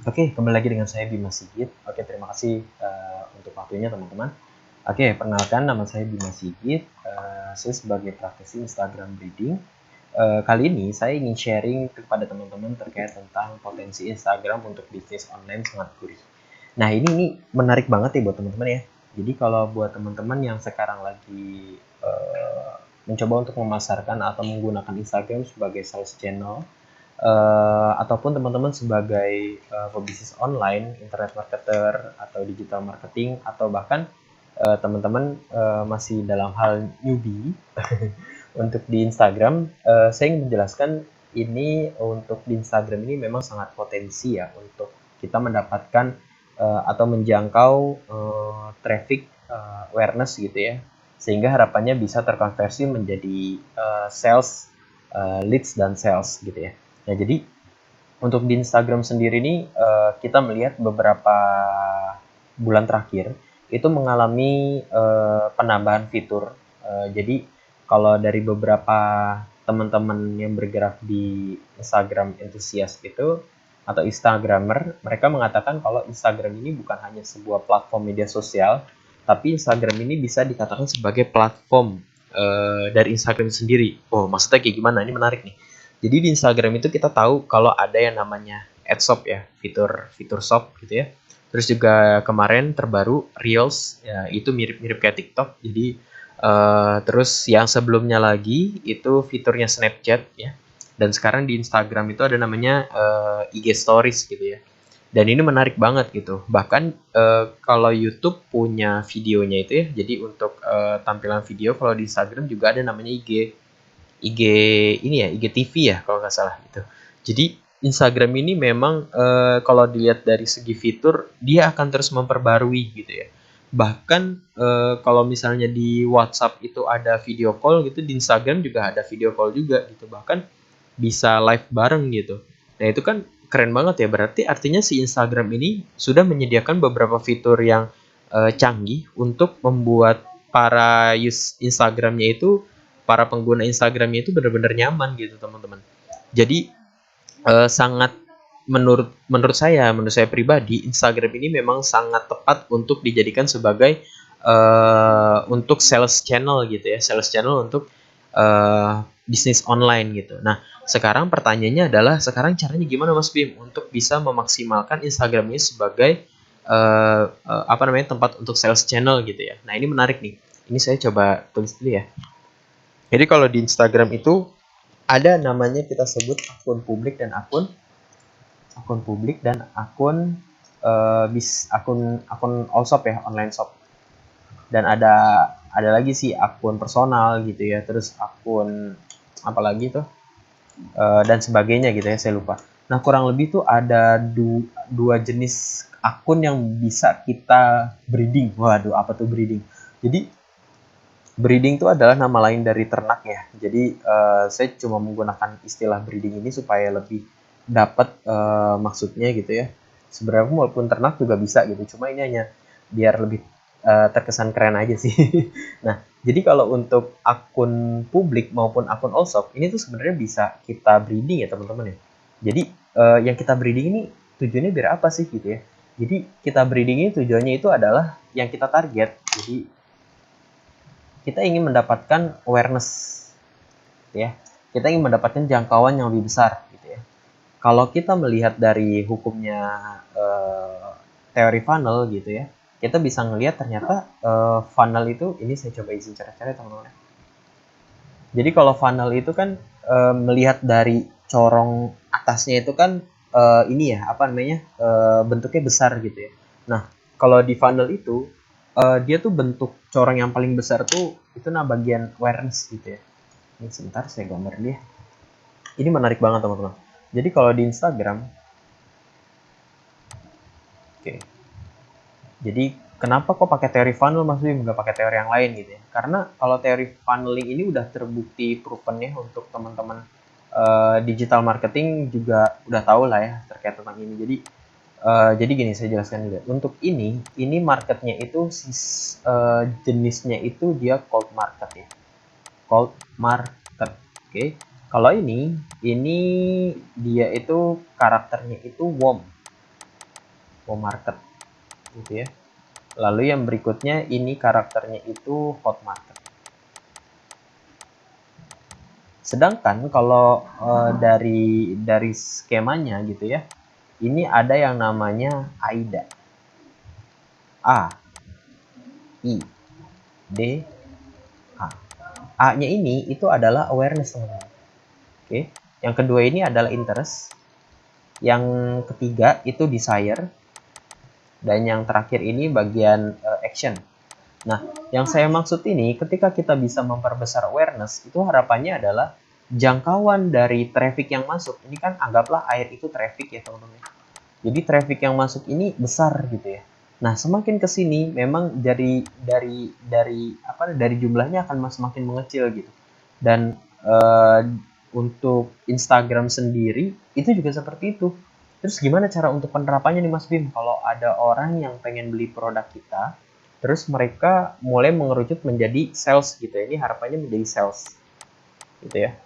Oke, kembali lagi dengan saya Bima Sigit. Oke, terima kasih untuk waktunya teman-teman. Oke, perkenalkan nama saya Bima Sigit. Saya sebagai praktisi Instagram Breeding. Kali ini saya ingin sharing kepada teman-teman terkait tentang potensi Instagram untuk bisnis online sangat gurih. Nah, ini nih menarik banget ya buat teman-teman ya. Jadi kalau buat teman-teman yang sekarang lagi mencoba untuk memasarkan atau menggunakan Instagram sebagai sales channel, ataupun teman-teman sebagai pebisnis online, internet marketer atau digital marketing, atau bahkan teman-teman masih dalam hal newbie untuk di Instagram, saya ingin menjelaskan ini untuk di Instagram ini memang sangat potensi ya untuk kita mendapatkan atau menjangkau traffic awareness gitu ya, sehingga harapannya bisa terkonversi menjadi sales, leads dan sales gitu ya. Nah, jadi untuk di Instagram sendiri ini kita melihat beberapa bulan terakhir itu mengalami penambahan fitur. Jadi kalau dari beberapa teman-teman yang bergerak di Instagram enthusiast itu atau Instagramer, mereka mengatakan kalau Instagram ini bukan hanya sebuah platform media sosial, tapi Instagram ini bisa dikatakan sebagai platform dari Instagram sendiri. Oh, maksudnya kayak gimana? Ini menarik nih. Jadi di Instagram itu kita tahu kalau ada yang namanya AdShop ya, fitur shop gitu ya. Terus juga kemarin terbaru Reels, ya itu mirip-mirip kayak TikTok. Jadi terus yang sebelumnya lagi itu fiturnya Snapchat ya. Dan sekarang di Instagram itu ada namanya IG Stories gitu ya. Dan ini menarik banget gitu. Bahkan kalau YouTube punya videonya itu ya. Jadi untuk tampilan video, kalau di Instagram juga ada namanya IG ini ya, IGTV ya kalau nggak salah gitu. Jadi Instagram ini memang kalau dilihat dari segi fitur dia akan terus memperbarui gitu ya. Bahkan kalau misalnya di WhatsApp itu ada video call gitu, di Instagram juga ada video call juga gitu. Bahkan bisa live bareng gitu. Nah, itu kan keren banget ya. Berarti artinya si Instagram ini sudah menyediakan beberapa fitur yang canggih untuk membuat para Instagramnya itu, para pengguna Instagramnya itu benar-benar nyaman gitu teman-teman. Jadi sangat menurut saya pribadi, Instagram ini memang sangat tepat untuk dijadikan sebagai untuk sales channel gitu ya, sales channel untuk bisnis online gitu. Nah, sekarang pertanyaannya adalah sekarang caranya gimana Mas Bim untuk bisa memaksimalkan Instagram ini sebagai apa namanya, tempat untuk sales channel gitu ya. Nah, ini menarik nih. Ini saya coba tulis dulu ya. Jadi kalau di Instagram itu ada namanya kita sebut akun publik dan akun akun all shop ya, online shop. Dan ada lagi sih akun personal gitu ya, terus akun apalagi tuh dan sebagainya gitu ya, saya lupa. Nah, kurang lebih tuh ada dua jenis akun yang bisa kita breeding. Waduh, apa tuh breeding? Jadi breeding itu adalah nama lain dari ternak ya. Jadi saya cuma menggunakan istilah breeding ini supaya lebih dapat maksudnya gitu ya. Sebenarnya walaupun ternak juga bisa gitu, cuma ini hanya biar lebih terkesan keren aja sih. Nah, jadi kalau untuk akun publik maupun akun all shop ini tuh sebenarnya bisa kita breeding ya teman-teman ya. Jadi yang kita breeding ini tujuannya biar apa sih gitu ya. Jadi kita breeding ini tujuannya itu adalah yang kita target. Jadi kita ingin mendapatkan awareness ya, kita ingin mendapatkan jangkauan yang lebih besar gitu ya. Kalau kita melihat dari hukumnya teori funnel gitu ya, kita bisa ngelihat ternyata funnel itu, ini saya coba izin cara-cara teman-teman. Jadi kalau funnel itu kan melihat dari corong atasnya itu kan ini ya, apa namanya, bentuknya besar gitu ya. Nah, kalau di funnel itu dia tuh bentuk corong yang paling besar tuh itu nah bagian awareness gitu ya. Ini sebentar saya gambar dia. Ini menarik banget teman-teman. Jadi kalau di Instagram, oke. Jadi kenapa kok pakai teori funnel Mas Bim, nggak pakai teori yang lain gitu ya? Karena kalau teori funneling ini udah terbukti proven ya untuk teman-teman digital marketing juga udah tahu lah ya terkait tentang ini. Jadi gini saya jelaskan juga. Untuk ini marketnya itu jenisnya itu dia cold market ya. Cold market. Oke. Kalau ini dia itu karakternya itu warm. home market gitu ya. Lalu yang berikutnya ini karakternya itu hot market. Sedangkan kalau dari skemanya gitu ya, ini ada yang namanya AIDA. A, I, D, A. A-nya ini itu adalah awareness, teman-teman. Oke. Yang kedua ini adalah interest. Yang ketiga itu desire. Dan yang terakhir ini bagian action. Nah, yang saya maksud ini ketika kita bisa memperbesar awareness, itu harapannya adalah jangkauan dari traffic yang masuk. Ini kan anggaplah air itu traffic ya, teman-teman. Jadi traffic yang masuk ini besar gitu ya. Nah, semakin ke sini memang dari jumlahnya akan semakin mengecil gitu. Dan untuk Instagram sendiri itu juga seperti itu. Terus gimana cara untuk penerapannya nih Mas Bim? Kalau ada orang yang pengen beli produk kita, terus mereka mulai mengerucut menjadi sales gitu ya. Ini harapannya menjadi sales gitu ya.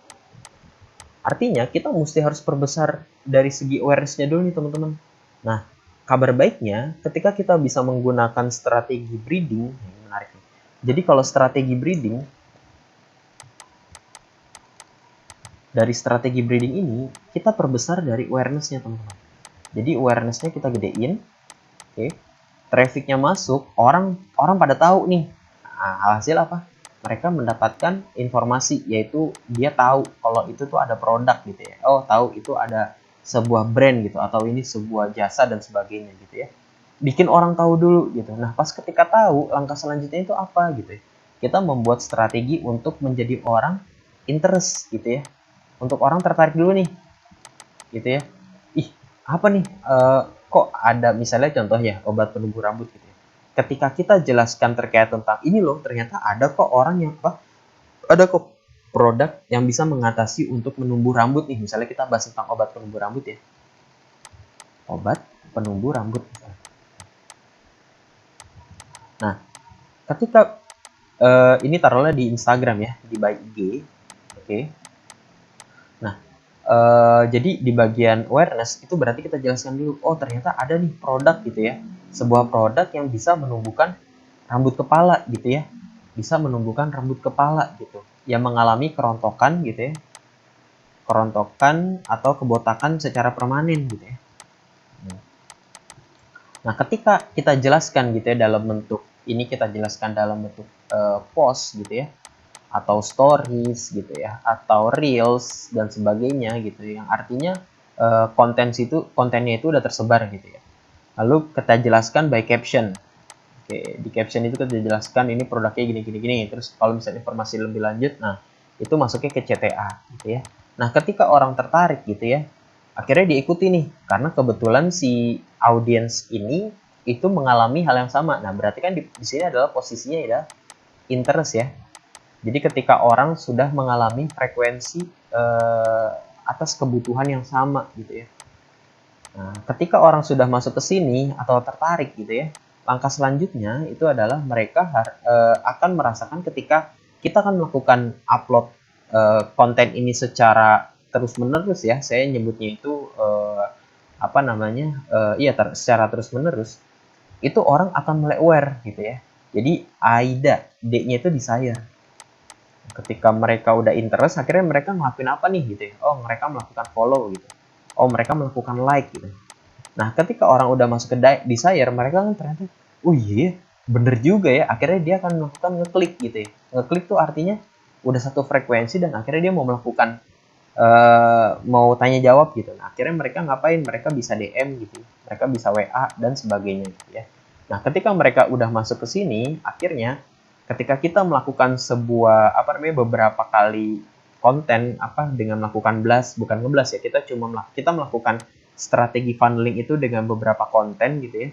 Artinya kita mesti harus perbesar dari segi awareness-nya dulu nih teman-teman. Nah, kabar baiknya ketika kita bisa menggunakan strategi breeding, ini menarik nih. Jadi kalau strategi breeding, dari strategi breeding ini kita perbesar dari awareness-nya teman-teman. Jadi awareness-nya kita gedein, oke. Traffic-nya masuk, orang pada tahu nih. Nah, hasil apa? Mereka mendapatkan informasi, yaitu dia tahu kalau itu tuh ada produk gitu ya. Oh, tahu itu ada sebuah brand gitu, atau ini sebuah jasa dan sebagainya gitu ya. Bikin orang tahu dulu gitu. Nah, pas ketika tahu, langkah selanjutnya itu apa gitu ya. Kita membuat strategi untuk menjadi orang interest gitu ya. Untuk orang tertarik dulu nih gitu ya. Ih, apa nih? Kok ada misalnya contoh ya obat penumbuh rambut gitu ya. Ketika kita jelaskan terkait tentang ini loh, ternyata ada kok orang yang ada kok produk yang bisa mengatasi untuk menumbuh rambut nih. Misalnya kita bahas tentang obat penumbuh rambut ya. Obat penumbuh rambut. Nah, ketika ini taruhlah di Instagram ya, di by IG. Oke. Nah, jadi di bagian awareness itu berarti kita jelaskan dulu, oh ternyata ada nih produk gitu ya, sebuah produk yang bisa menumbuhkan rambut kepala gitu ya, bisa menumbuhkan rambut kepala gitu, yang mengalami kerontokan gitu ya, kerontokan atau kebotakan secara permanen gitu ya. Nah, ketika kita jelaskan gitu ya dalam bentuk ini, kita jelaskan dalam bentuk post gitu ya, atau stories gitu ya, atau reels dan sebagainya gitu, yang artinya kontennya itu udah tersebar gitu ya. Lalu kita jelaskan by caption. Oke, di caption itu kita jelaskan ini produknya gini. Terus kalau misalnya informasi lebih lanjut, nah itu masuknya ke CTA gitu ya. Nah, ketika orang tertarik gitu ya, akhirnya diikuti nih karena kebetulan si audiens ini itu mengalami hal yang sama. Nah, berarti kan di sini adalah posisinya ya interest ya. Jadi ketika orang sudah mengalami frekuensi atas kebutuhan yang sama gitu ya. Nah, ketika orang sudah masuk ke sini atau tertarik gitu ya, langkah selanjutnya itu adalah mereka akan merasakan ketika kita akan melakukan upload konten ini secara terus-menerus ya. Saya nyebutnya itu apa namanya? Iya, secara terus-menerus. Itu orang akan mulai aware gitu ya. Jadi AIDA, D-nya itu desire. Ketika mereka udah interest, akhirnya mereka ngelakuin apa nih gitu ya. Oh, mereka melakukan follow gitu. Oh, mereka melakukan like gitu. Nah, ketika orang udah masuk ke desire, mereka kan ternyata, oh iya, bener juga ya. Akhirnya dia akan melakukan ngeklik gitu ya. Ngeklik tuh artinya udah satu frekuensi dan akhirnya dia mau melakukan mau tanya jawab gitu. Nah, akhirnya mereka ngapain? Mereka bisa DM gitu. Mereka bisa WA dan sebagainya gitu ya. Nah, ketika mereka udah masuk ke sini, akhirnya ketika kita melakukan sebuah beberapa kali konten dengan melakukan blast, bukan ngeblas ya, kita melakukan strategi funneling itu dengan beberapa konten gitu ya.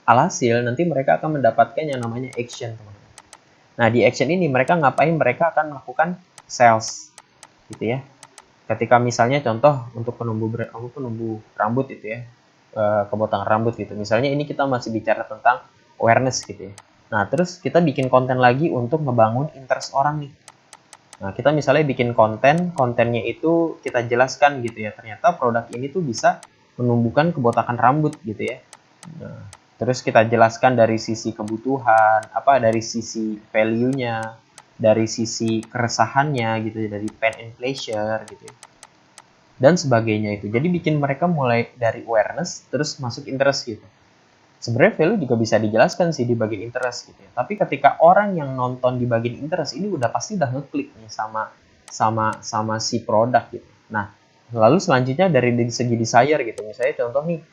Alhasil nanti mereka akan mendapatkan yang namanya action, teman-teman. Nah, di action ini mereka ngapain? Mereka akan melakukan sales gitu ya. Ketika misalnya contoh untuk penumbuh rambut itu ya, kebotakan rambut gitu. Misalnya ini kita masih bicara tentang awareness gitu ya. Nah, terus kita bikin konten lagi untuk ngebangun interest orang nih. Nah, kita misalnya bikin kontennya itu kita jelaskan gitu ya. Ternyata produk ini tuh bisa menumbuhkan kebotakan rambut gitu ya. Nah, terus kita jelaskan dari sisi kebutuhan, dari sisi value-nya, dari sisi keresahannya gitu ya, dari pain and pleasure gitu ya, dan sebagainya itu. Jadi bikin mereka mulai dari awareness terus masuk interest gitu. Sebenarnya value juga bisa dijelaskan sih di bagian interest gitu ya. Tapi ketika orang yang nonton di bagian interest ini udah pasti udah ngeklik nih sama si produk gitu. Nah, lalu selanjutnya dari segi desire gitu. Misalnya contoh nih,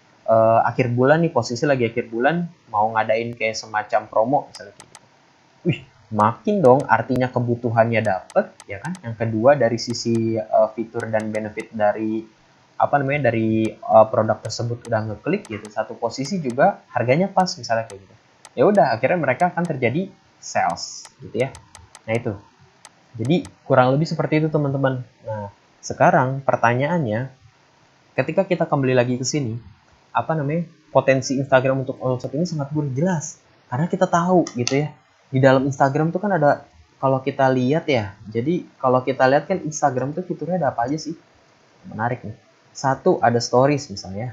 akhir bulan nih, posisi lagi akhir bulan mau ngadain kayak semacam promo misalnya kayak gitu. Wih, makin dong artinya kebutuhannya dapet ya kan. Yang kedua dari sisi fitur dan benefit dari produk tersebut udah ngeklik gitu, satu posisi juga harganya pas misalnya kayak gitu. Ya udah akhirnya mereka akan terjadi sales gitu ya. Nah itu. Jadi kurang lebih seperti itu teman-teman. Nah, sekarang pertanyaannya, ketika kita kembali lagi ke sini, potensi Instagram untuk all shop ini sangat jelas. Karena kita tahu gitu ya. Di dalam Instagram tuh kan ada, kalau kita lihat ya. Jadi kalau kita lihat kan Instagram tuh fiturnya ada apa aja sih? Menarik nih. Satu, ada stories misalnya.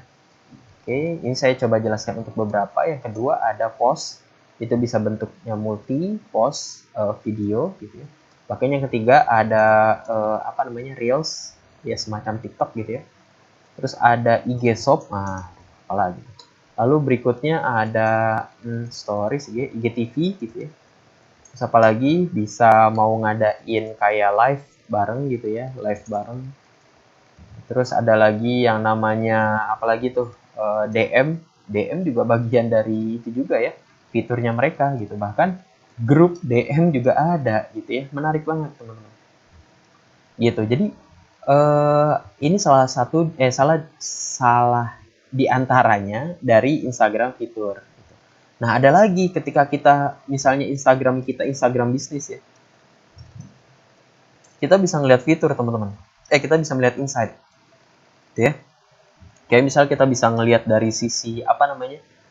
Oke, ini saya coba jelaskan untuk beberapa. Yang kedua ada post, itu bisa bentuknya multi, post, video gitu ya. Bahkan yang ketiga ada reels, ya semacam TikTok gitu ya. Terus ada IG Shop, apalagi. Lalu berikutnya ada stories, IGTV gitu ya. Terus apalagi bisa mau ngadain kayak live bareng gitu ya, live bareng. Terus ada lagi yang namanya apalagi tuh, DM. DM juga bagian dari itu juga ya, fiturnya mereka gitu. Bahkan grup DM juga ada gitu ya. Menarik banget teman-teman. Gitu. Jadi ini salah di antaranya dari Instagram fitur. Gitu. Nah, ada lagi ketika kita misalnya Instagram bisnis ya. Kita bisa ngeliat fitur teman-teman. Kita bisa melihat insight. Gitu ya. Kayak misal kita bisa ngelihat dari sisi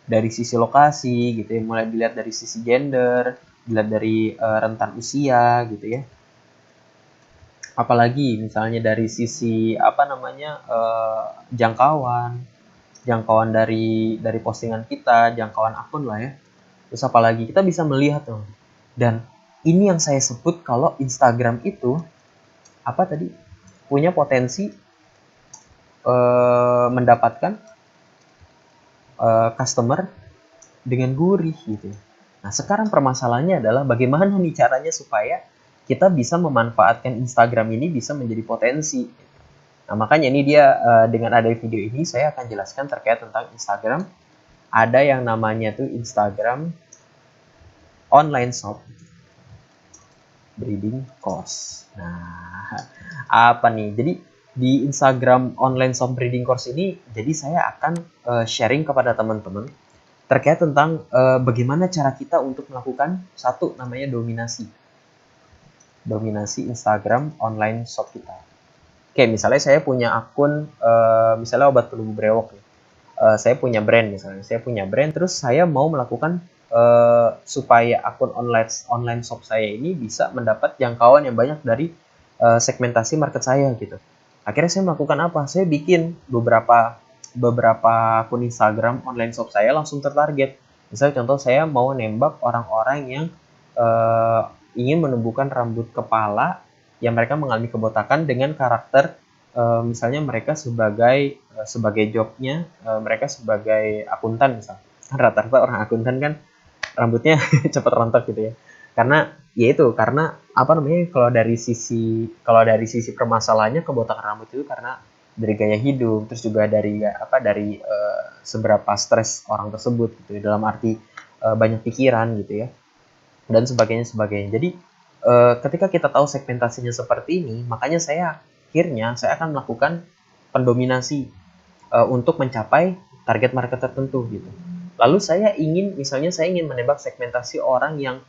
dari sisi lokasi gitu ya, mulai dilihat dari sisi gender, dilihat dari rentan usia gitu ya. Apalagi misalnya dari sisi jangkauan dari postingan kita, jangkauan akun lah ya. Terus apalagi kita bisa melihat tuh. Dan ini yang saya sebut kalau Instagram itu punya potensi mendapatkan customer dengan gurih gitu. Nah, sekarang permasalahannya adalah bagaimana nih caranya supaya kita bisa memanfaatkan Instagram ini bisa menjadi potensi. Nah, makanya ini dia dengan ada video ini saya akan jelaskan terkait tentang Instagram. Ada yang namanya tuh Instagram online shop breeding course. Nah, apa nih? Jadi di Instagram online shop breeding course ini, jadi saya akan sharing kepada teman-teman terkait tentang bagaimana cara kita untuk melakukan satu namanya dominasi Instagram online shop kita. Oke, misalnya saya punya akun misalnya obat penumbuh brewok nih. Saya punya brand misalnya, terus saya mau melakukan supaya akun online shop saya ini bisa mendapat jangkauan yang banyak dari segmentasi market saya gitu. Akhirnya saya melakukan apa? Saya bikin beberapa akun Instagram online shop saya langsung tertarget. Misalnya contoh saya mau nembak orang-orang yang ingin menumbuhkan rambut kepala yang mereka mengalami kebotakan dengan karakter misalnya mereka sebagai jobnya mereka sebagai akuntan misalnya. Rata-rata orang akuntan kan rambutnya cepat rontok gitu ya. Karena kalau dari sisi permasalahannya kebotakan rambut itu karena dari gaya hidup, terus juga dari seberapa stres orang tersebut gitu ya, dalam arti banyak pikiran gitu ya, dan sebagainya. Jadi ketika kita tahu segmentasinya seperti ini, makanya saya akan melakukan pendominasi untuk mencapai target market tertentu gitu. Lalu saya ingin menembak segmentasi orang yang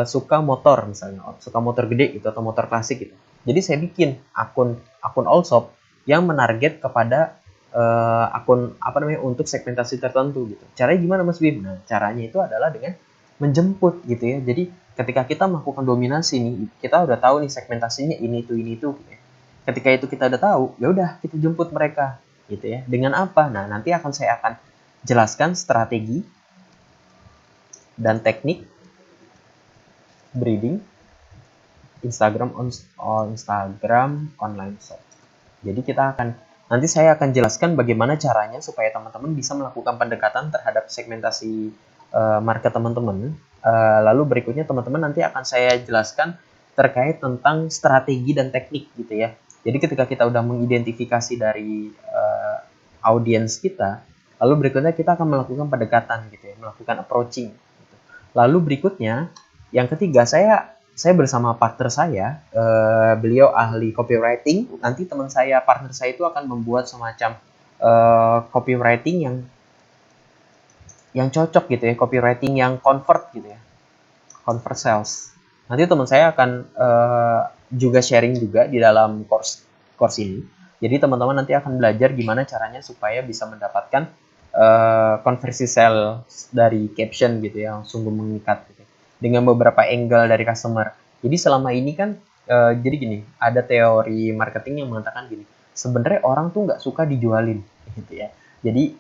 suka motor misalnya, suka motor gede gitu atau motor klasik gitu. Jadi saya bikin akun all shop yang menarget kepada akun untuk segmentasi tertentu gitu. Caranya gimana Mas Bim? Nah, caranya itu adalah dengan menjemput gitu ya. Jadi ketika kita melakukan dominasi nih, kita udah tahu nih segmentasinya ini itu gitu ya. Ketika itu kita udah tahu, ya udah kita jemput mereka gitu ya. Dengan apa? Nah, nanti saya akan jelaskan strategi dan teknik breeding Instagram online shop. Jadi nanti saya akan jelaskan bagaimana caranya supaya teman-teman bisa melakukan pendekatan terhadap segmentasi market teman-teman. Lalu berikutnya teman-teman nanti akan saya jelaskan terkait tentang strategi dan teknik gitu ya. Jadi ketika kita udah mengidentifikasi dari audiens kita, lalu berikutnya kita akan melakukan pendekatan gitu ya, melakukan approaching. Gitu. Lalu berikutnya, yang ketiga saya bersama partner saya, beliau ahli copywriting. Nanti partner saya itu akan membuat semacam copywriting yang cocok gitu ya, copywriting yang convert gitu ya, convert sales. Nanti teman saya akan juga sharing juga di dalam course ini. Jadi teman-teman nanti akan belajar gimana caranya supaya bisa mendapatkan konversi sales dari caption gitu ya, yang sungguh mengikat gitu, dengan beberapa angle dari customer. Jadi selama ini kan jadi gini, ada teori marketing yang mengatakan gini, sebenarnya orang tuh nggak suka dijualin gitu ya. Jadi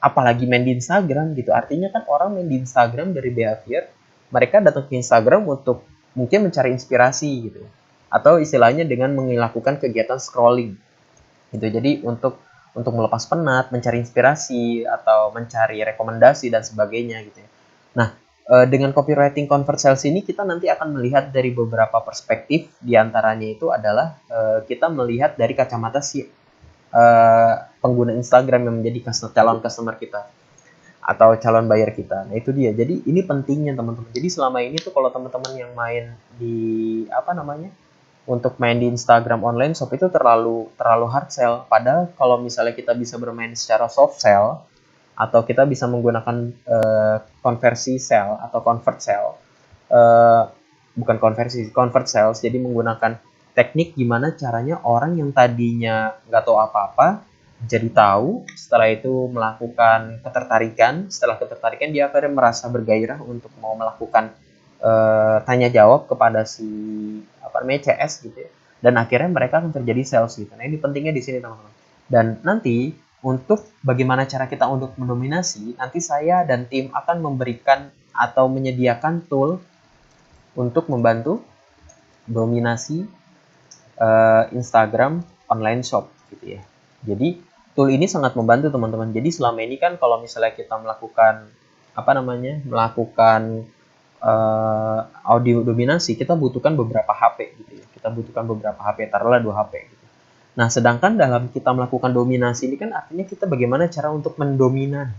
apalagi main di Instagram gitu, artinya kan orang main di Instagram dari behavior, mereka datang ke Instagram untuk mungkin mencari inspirasi gitu, atau istilahnya dengan melakukan kegiatan scrolling gitu. Jadi untuk melepas penat, mencari inspirasi atau mencari rekomendasi dan sebagainya gitu ya. Nah, dengan copywriting convert sales ini kita nanti akan melihat dari beberapa perspektif. Di antaranya itu adalah kita melihat dari kacamata si pengguna Instagram yang menjadi calon customer kita atau calon buyer kita. Nah, itu dia. Jadi ini pentingnya teman-teman. Jadi selama ini tuh kalau teman-teman yang main di untuk main di Instagram online shop itu terlalu hard sell. Padahal kalau misalnya kita bisa bermain secara soft sell atau kita bisa menggunakan konversi sell atau convert sell, bukan konversi, convert sales. Jadi menggunakan teknik gimana caranya orang yang tadinya nggak tahu apa-apa jadi tahu, setelah itu melakukan ketertarikan, setelah ketertarikan dia akhirnya merasa bergairah untuk mau melakukan tanya jawab kepada si CS gitu ya, dan akhirnya mereka akan terjadi sales gitu. Nah ini pentingnya di sini teman-teman. Dan nanti untuk bagaimana cara kita untuk mendominasi, nanti saya dan tim akan memberikan atau menyediakan tool untuk membantu dominasi Instagram online shop gitu ya. Jadi tool ini sangat membantu teman-teman. Jadi selama ini kan kalau misalnya kita melakukan audio dominasi, kita butuhkan beberapa HP gitu ya. Kita butuhkan beberapa HP, taruhlah 2 HP gitu. Nah, sedangkan dalam kita melakukan dominasi ini kan artinya kita bagaimana cara untuk mendominan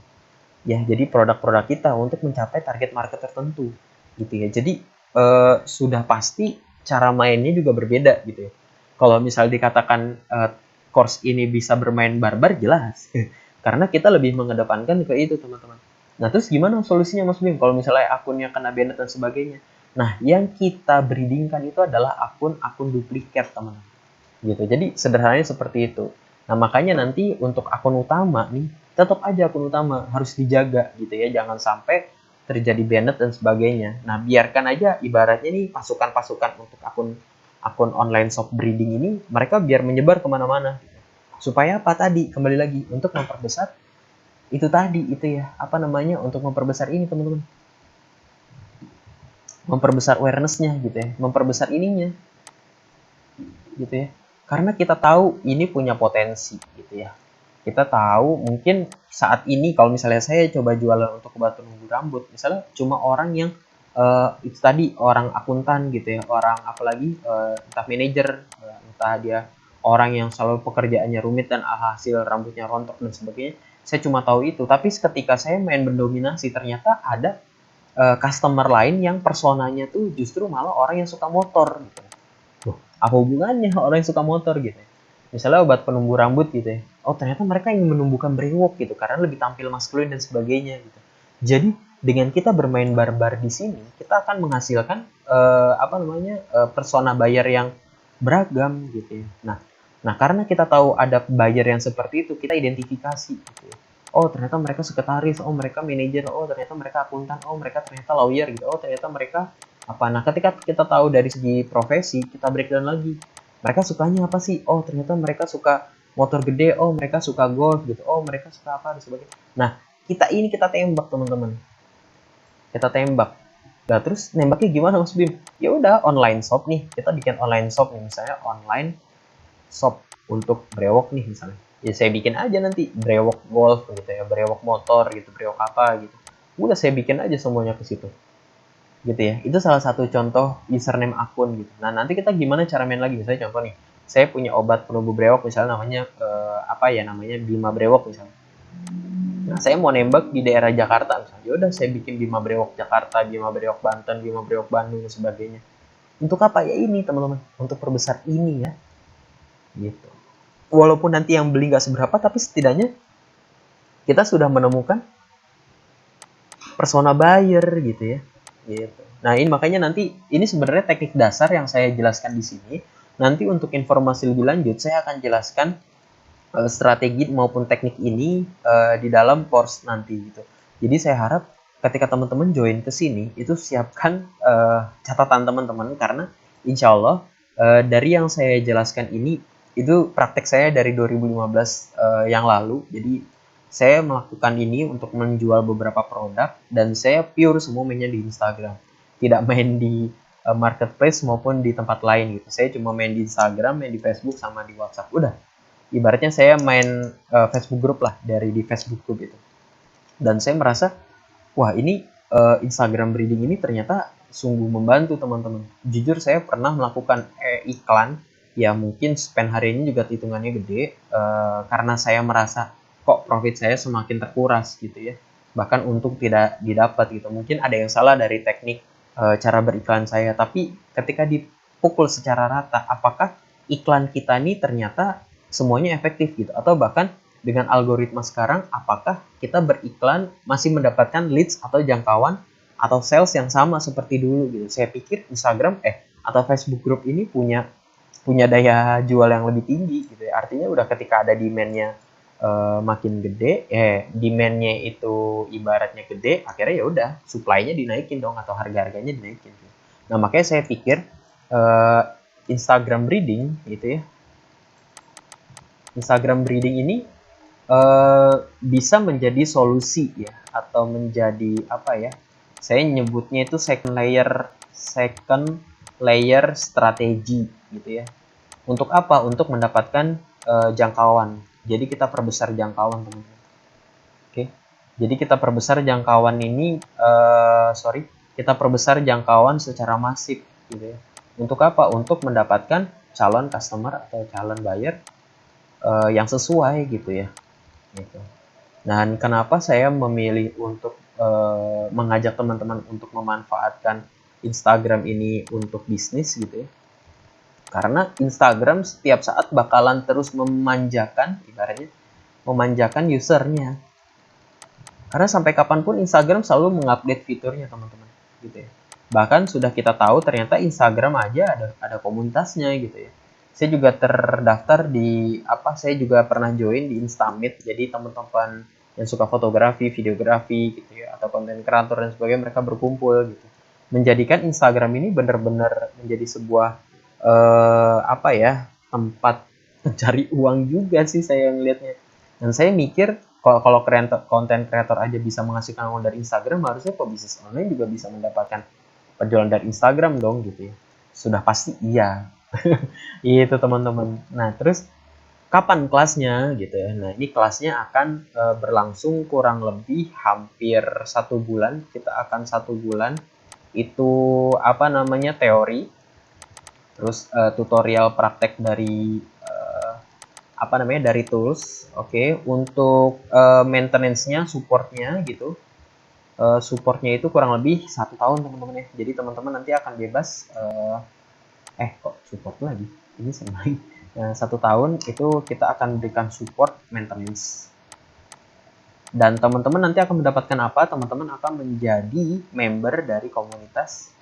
ya, jadi produk-produk kita untuk mencapai target market tertentu gitu ya. Jadi sudah pasti cara mainnya juga berbeda gitu ya. Kalau misal dikatakan course ini bisa bermain barbar, jelas karena kita lebih mengedepankan ke itu teman-teman. Nah terus gimana solusinya Mas Bim kalau misalnya akunnya kena banned dan sebagainya? Nah yang kita breedingkan itu adalah akun duplikat teman-teman gitu. Jadi sederhananya seperti itu. Nah makanya nanti untuk akun utama nih, tetap aja akun utama harus dijaga gitu ya, jangan sampai terjadi banned dan sebagainya. Nah biarkan aja ibaratnya nih pasukan-pasukan untuk akun online shop breeding ini, mereka biar menyebar kemana-mana supaya apa tadi, kembali lagi untuk memperbesar itu tadi itu ya, untuk memperbesar ini teman-teman, memperbesar awareness-nya gitu ya, memperbesar ininya gitu ya, karena kita tahu ini punya potensi gitu ya. Kita tahu mungkin saat ini kalau misalnya saya coba jualan untuk obat penumbuh rambut, misalnya cuma orang yang itu tadi orang akuntan gitu ya, orang apalagi entah manajer, entah dia orang yang selalu pekerjaannya rumit dan hasil rambutnya rontok dan sebagainya. Saya cuma tahu itu, tapi ketika saya main mendominasi ternyata ada customer lain yang personanya tuh justru malah orang yang suka motor gitu. Loh, apa hubungannya orang yang suka motor gitu ya? Misalnya obat penumbuh rambut gitu ya. Oh, ternyata mereka ingin menumbuhkan brewok gitu karena lebih tampil maskulin dan sebagainya gitu. Jadi dengan kita bermain barbar di sini, kita akan menghasilkan persona buyer yang beragam gitu ya. Nah, karena kita tahu ada buyer yang seperti itu, kita identifikasi gitu ya. Oh, ternyata mereka sekretaris, oh mereka manajer, oh ternyata mereka akuntan, oh mereka ternyata lawyer gitu. Oh, ternyata mereka apa. Nah, ketika kita tahu dari segi profesi, kita breakdown lagi. Mereka sukanya apa sih? Oh, ternyata mereka suka motor gede, oh mereka suka golf gitu. Oh, mereka suka apa dan sebagainya. Nah, kita tembak teman-teman, kita tembak. Nah terus nembaknya gimana Mas Bim? Ya udah online shop nih, kita bikin online shop nih, misalnya online shop untuk brewok nih misalnya. Ya saya bikin aja nanti brewok golf gitu ya, brewok motor gitu, brewok apa gitu. Udah saya bikin aja semuanya ke situ. Gitu ya. Itu salah satu contoh username akun gitu. Nah, nanti kita gimana cara main lagi? Misalnya contoh nih, saya punya obat penumbuh brewok misalnya namanya apa ya namanya Bima Brewok misalnya. Nah, saya mau nembak di daerah Jakarta misalnya. Yaudah saya bikin Bima Brewok Jakarta, Bima Brewok Banten, Bima Brewok Bandung dan sebagainya. Untuk apa ya ini teman-teman? Untuk perbesar ini ya. Gitu. Walaupun nanti yang beli nggak seberapa, tapi setidaknya kita sudah menemukan persona buyer gitu ya. Gitu. Nah, ini makanya nanti ini sebenarnya teknik dasar yang saya jelaskan di sini. Nanti untuk informasi lebih lanjut saya akan jelaskan strategi maupun teknik ini di dalam course nanti gitu. Jadi saya harap ketika teman-teman join ke sini itu siapkan catatan teman-teman karena insya Allah dari yang saya jelaskan ini itu praktek saya dari 2015 yang lalu. Jadi saya melakukan ini untuk menjual beberapa produk dan saya pure semua mainnya di Instagram. Tidak main di marketplace maupun di tempat lain gitu. Saya cuma main di Instagram, main di Facebook sama di WhatsApp. Udah. Ibaratnya saya main Facebook group lah dari di Facebook group itu. Dan saya merasa wah ini Instagram breeding ini ternyata sungguh membantu teman-teman. Jujur saya pernah melakukan iklan ya mungkin spend hari ini juga hitungannya gede karena saya merasa kok profit saya semakin terkuras gitu ya. Bahkan untung tidak didapat gitu. Mungkin ada yang salah dari teknik cara beriklan saya, tapi ketika dipukul secara rata, apakah iklan kita ini ternyata semuanya efektif gitu atau bahkan dengan algoritma sekarang apakah kita beriklan masih mendapatkan leads atau jangkauan atau sales yang sama seperti dulu gitu. Saya pikir Instagram atau Facebook group ini punya daya jual yang lebih tinggi gitu ya. Artinya udah ketika ada demand-nya makin gede, demand-nya itu ibaratnya gede, akhirnya ya udah supply-nya dinaikin dong atau harga-harganya dinaikin. Nah, makanya saya pikir Instagram breeding gitu ya. Instagram breeding ini bisa menjadi solusi ya atau menjadi apa ya? Saya nyebutnya itu second layer strategi gitu ya. Untuk apa? Untuk mendapatkan jangkauan. Jadi kita perbesar jangkauan teman-teman. Oke. Jadi kita perbesar jangkauan ini kita perbesar jangkauan secara masif gitu ya. Untuk apa? Untuk mendapatkan calon customer atau calon buyer yang sesuai gitu ya. Gitu. Dan kenapa saya memilih untuk mengajak teman-teman untuk memanfaatkan Instagram ini untuk bisnis gitu ya. Karena Instagram setiap saat bakalan terus memanjakan, ibaratnya memanjakan usernya. Karena sampai kapanpun Instagram selalu mengupdate fiturnya teman-teman, gitu ya. Bahkan sudah kita tahu ternyata Instagram aja ada komunitasnya gitu ya. Saya juga terdaftar saya juga pernah join di Instamit. Jadi teman-teman yang suka fotografi, videografi gitu ya, atau konten kreator dan sebagainya mereka berkumpul gitu. Menjadikan Instagram ini benar-benar menjadi sebuah tempat mencari uang juga sih saya ngelihatnya. Dan saya mikir kalau konten kreator aja bisa menghasilkan uang dari Instagram, harusnya pebisnis online juga bisa mendapatkan penjualan dari Instagram dong gitu ya. Sudah pasti iya. Itu teman-teman. Nah terus kapan kelasnya gitu ya. Nah ini kelasnya akan berlangsung kurang lebih hampir 1 bulan. Kita akan 1 bulan itu teori, terus tutorial praktek dari dari tools. Oke. Untuk maintenance-nya, supportnya gitu. Supportnya itu kurang lebih 1 tahun teman-teman ya. Jadi teman-teman nanti akan bebas kok support lagi, ini senang. 1 tahun itu kita akan berikan support maintenance. Dan teman-teman nanti akan mendapatkan apa? Teman-teman akan menjadi member dari komunitas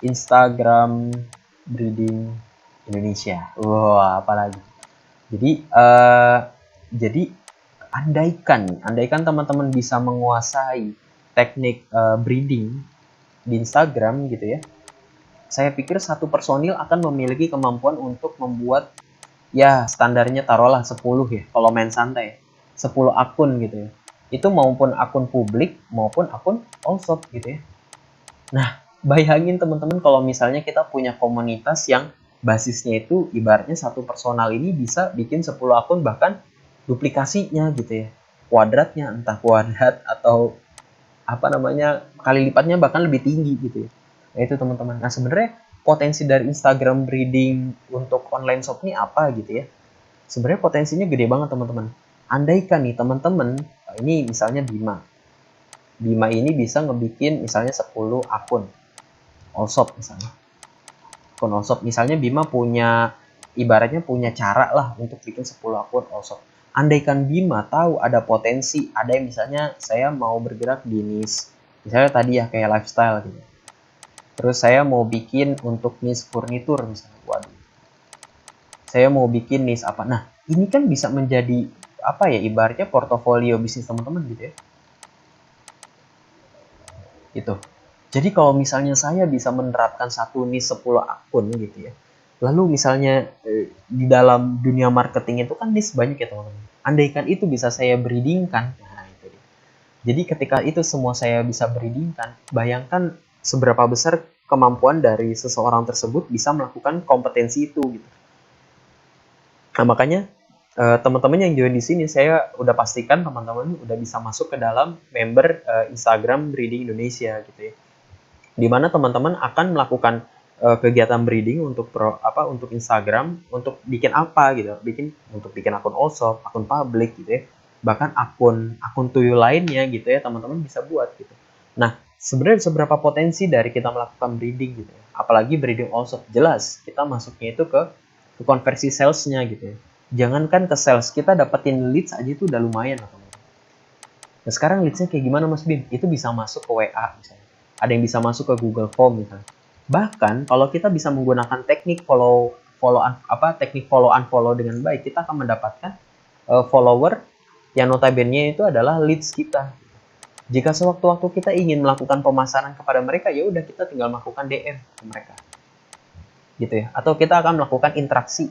Instagram Breeding Indonesia. Wah, apalagi. Jadi andaikan teman-teman bisa menguasai teknik breeding di Instagram gitu ya. Saya pikir satu personil akan memiliki kemampuan untuk membuat ya standarnya taruhlah 10 ya kalau main santai. 10 akun gitu ya. Itu maupun akun publik maupun akun all shop gitu ya. Nah, bayangin teman-teman kalau misalnya kita punya komunitas yang basisnya itu ibaratnya satu personal ini bisa bikin 10 akun, bahkan duplikasinya gitu ya. Kuadratnya entah kuadrat atau apa namanya kali lipatnya bahkan lebih tinggi gitu ya. Nah itu teman-teman. Nah sebenarnya potensi dari Instagram breeding untuk online shop ini apa gitu ya. Sebenarnya potensinya gede banget teman-teman. Andaikan nih teman-teman, ini misalnya Bima. Bima ini bisa ngebikin misalnya 10 akun all shop misalnya. Akun all shop misalnya Bima punya ibaratnya punya cara lah untuk bikin 10 akun all shop. Andaikan Bima tahu ada potensi, ada yang misalnya saya mau bergerak di niche, misalnya tadi ya kayak lifestyle gitu. Terus saya mau bikin untuk niche furnitur misalnya. Waduh. Saya mau bikin niche apa. Nah, ini kan bisa menjadi apa ya ibaratnya portofolio bisnis teman-teman gitu ya. Gitu. Jadi kalau misalnya saya bisa menerapkan satu niche 10 akun gitu ya. Lalu misalnya di dalam dunia marketing itu kan niche banyak ya teman-teman. Andaikan itu bisa saya breedingkan, nah itu dia. Jadi ketika itu semua saya bisa breedingkan, bayangkan seberapa besar kemampuan dari seseorang tersebut bisa melakukan kompetensi itu gitu. Nah, makanya teman-teman yang join di sini saya udah pastikan teman-teman udah bisa masuk ke dalam member Instagram Breeding Indonesia gitu ya. Di mana teman-teman akan melakukan kegiatan breeding untuk Instagram, untuk bikin apa gitu, bikin akun all shop, akun publik gitu ya, bahkan akun tuyul lainnya gitu ya teman-teman bisa buat gitu. Nah sebenarnya seberapa potensi dari kita melakukan breeding gitu ya, apalagi breeding all shop, jelas kita masuknya itu ke konversi salesnya gitu ya. Jangankan ke sales, kita dapetin leads aja itu udah lumayan lah teman-teman. Nah sekarang leadsnya kayak gimana Mas Bim? Itu bisa masuk ke WA misalnya. Ada yang bisa masuk ke Google Form misalnya. Bahkan kalau kita bisa menggunakan teknik teknik follow unfollow dengan baik, kita akan mendapatkan follower yang notabene itu adalah leads kita. Jika sewaktu-waktu kita ingin melakukan pemasaran kepada mereka, ya udah kita tinggal melakukan DM ke mereka. Gitu ya. Atau kita akan melakukan interaksi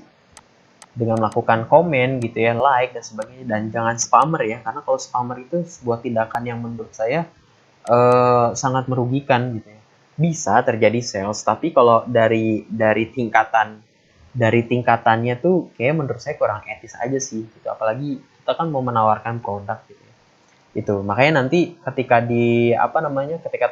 dengan melakukan komen gitu ya, like dan sebagainya, dan jangan spammer ya, karena kalau spammer itu sebuah tindakan yang menurut saya sangat merugikan gitu ya. Bisa terjadi sales, tapi kalau dari tingkatannya tuh kayak menurut saya kurang etis aja sih gitu. Apalagi kita kan mau menawarkan produk gitu ya. Itu makanya nanti ketika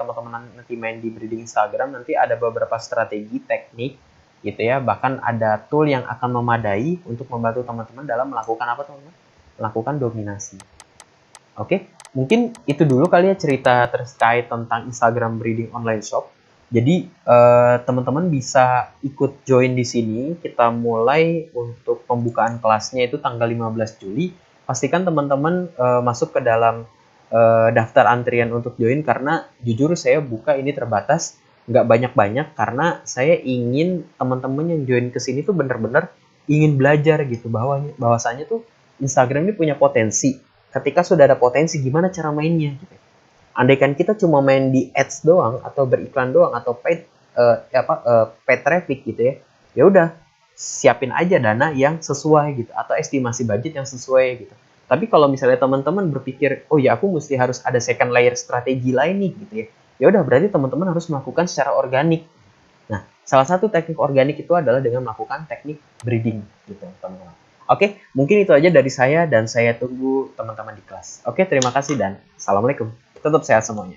teman-teman nanti main di breeding Instagram, nanti ada beberapa strategi teknik gitu ya, bahkan ada tool yang akan memadai untuk membantu teman-teman dalam melakukan apa teman-teman, melakukan dominasi. Oke, mungkin itu dulu kali ya cerita terkait tentang Instagram breeding online shop. Jadi teman-teman bisa ikut join di sini. Kita mulai untuk pembukaan kelasnya itu tanggal 15 Juli. Pastikan teman-teman masuk ke dalam daftar antrian untuk join, karena jujur saya buka ini terbatas, nggak banyak-banyak, karena saya ingin teman-teman yang join ke sini tuh bener-bener ingin belajar gitu, bahwasanya tuh Instagram ini punya potensi. Ketika sudah ada potensi, gimana cara mainnya gitu. Andaikan kita cuma main di ads doang atau beriklan doang atau paid traffic gitu ya, ya udah siapin aja dana yang sesuai gitu atau estimasi budget yang sesuai gitu. Tapi kalau misalnya teman-teman berpikir, oh ya aku mesti harus ada second layer strategi lain nih gitu ya, ya udah berarti teman-teman harus melakukan secara organik. Nah, salah satu teknik organik itu adalah dengan melakukan teknik breeding gitu teman-teman. Oke, mungkin itu aja dari saya dan saya tunggu teman-teman di kelas. Oke, terima kasih dan assalamualaikum. Tetap sehat semuanya.